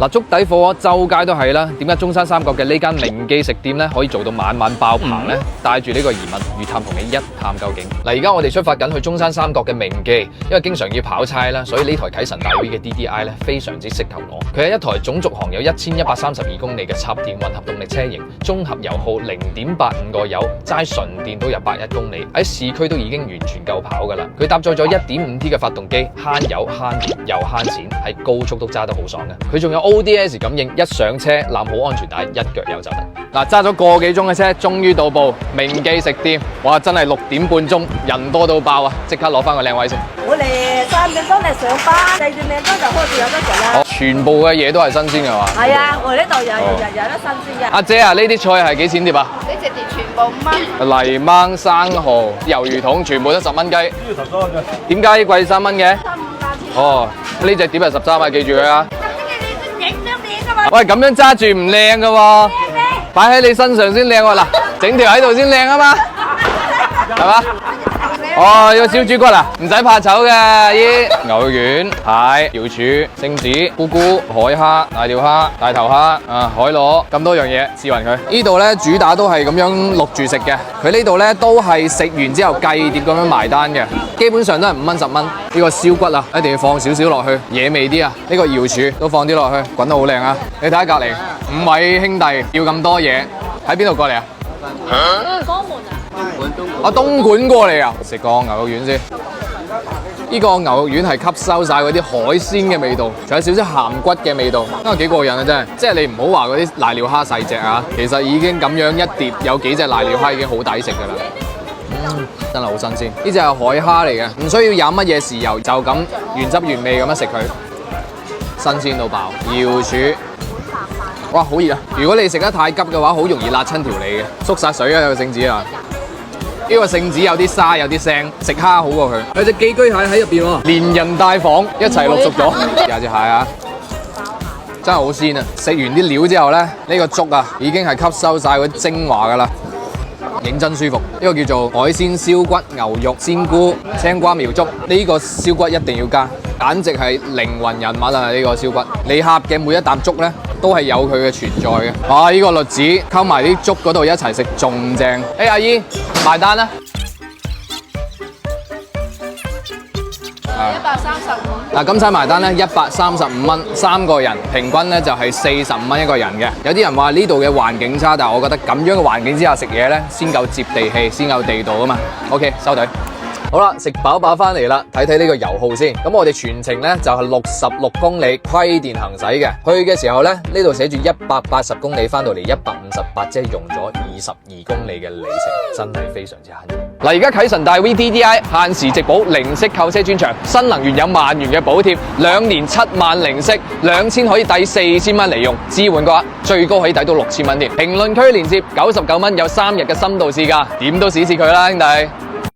嗱，粥底貨周街都係啦，點解中山三角嘅呢間名記食店咧可以做到晚晚爆棚咧？帶住呢個疑問，魚探同你一探究竟。嗱，而家我哋出發緊去中山三角嘅名記，因為經常要跑差啦，所以呢台啟辰大 V 嘅 DDI 咧非常之適合我。佢係一台總續航有1132公里嘅插電混合動力車型，綜合油耗0.85個油，齋純電都有81公里，喺市區都已經完全夠跑㗎啦。佢搭載咗 1.5T 嘅發動機，慳油慳電又慳錢，喺高速都揸得好爽嘅。佢仲有 ODS 感應，一上車攬好安全帶，一腳油就得。嗱，揸咗個幾鐘嘅車，終於到埗名記食店。哇，真係6點半鐘，人多到爆啊！即刻攞翻個靚位先。我哋3點鐘嚟上班，4點零鐘就開始有得食啦。全部嘅嘢都係新鮮嘅嘛？係啊，我哋呢度日日都新鮮嘅。阿姐啊，呢啲菜係幾錢碟啊？呢隻碟全部5蚊。泥鯭、生蠔、魷魚筒，全部都10蚊雞。呢個13嘅。點解貴3蚊嘅？哦，呢隻碟係13啊，記住佢啊！喂，咁樣揸住唔靚㗎喎，擺喺你身上先靚喎。嗱，整條喺度先靚啊嘛，係嘛？哦，有燒豬骨啊，唔使怕醜嘅，咦？牛肉丸、蟹、瑤柱、聖子、菇菇、海蝦、大條蝦、大頭蝦啊、海螺，咁多樣嘢試勻佢。呢度咧主打都係咁樣淥住食嘅，佢呢度咧都係食完之後計碟咁樣埋單嘅，基本上都係5蚊10蚊。呢個燒骨啊，一定要放少少落去，惹味啲啊。呢個瑤柱都放啲落去，滾得好靚啊！你睇下隔離5位兄弟要咁多嘢，喺邊度過嚟啊？江門啊！我東莞過嚟啊！食個牛肉丸先。呢個牛肉丸係吸收晒嗰啲海鮮嘅味道，仲有少少鹹骨嘅味道，因為幾過癮啊！真係，即係你唔好話嗰啲瀨尿蝦細隻啊，其實已經咁樣一碟有幾隻瀨尿蝦已經好抵食㗎啦。真係好新鮮。呢隻係海蝦嚟嘅，唔需要飲乜嘢豉油，就咁原汁原味咁樣食佢，新鮮到爆。瑤柱，哇，好熱啊！如果你食得太急嘅話，好容易辣親條脷嘅，縮晒水啊！有個聖子啊！呢個聖子有啲沙有啲腥，食蝦好過佢。有隻寄居蟹喺入邊喎，連人帶房一齊淥熟咗。有隻蟹啊，真係好鮮啊！食完啲料之後咧，呢個粥啊已經係吸收晒嗰啲精華㗎啦。認真舒服，呢個叫做海鮮燒骨牛肉鮮菇青瓜苗粥，呢個燒骨一定要加，簡直係靈魂人物啊！呢個燒骨，你呷嘅每一啖粥咧都係有佢嘅存在嘅。啊，呢個栗子溝埋啲粥嗰度一齊食仲正。阿姨埋單啦。135。嗱，今餐埋單咧135蚊，3個人，平均咧就係45蚊一個人嘅。有啲人話呢度嘅環境差，但係我覺得咁樣嘅環境之下食嘢咧，先夠接地氣，先夠地道啊嘛。OK， 收隊。好啦，食飽翻嚟啦，睇睇呢個油耗先。咁我哋全程咧就係66公里規電行駛嘅。去嘅時候咧，呢度寫住180公里，翻到嚟158，即係用咗22公里嘅里程，真係非常之慳油。嗱，而家啟辰大 V DDI 限時直保零息購車專場，新能源有10000元嘅補貼，2年7萬零息，2000可以抵4000蚊嚟用，置換嘅話最高可以抵到6000蚊添。評論區連接99蚊有3日嘅深度試駕，點都試佢啦，兄弟！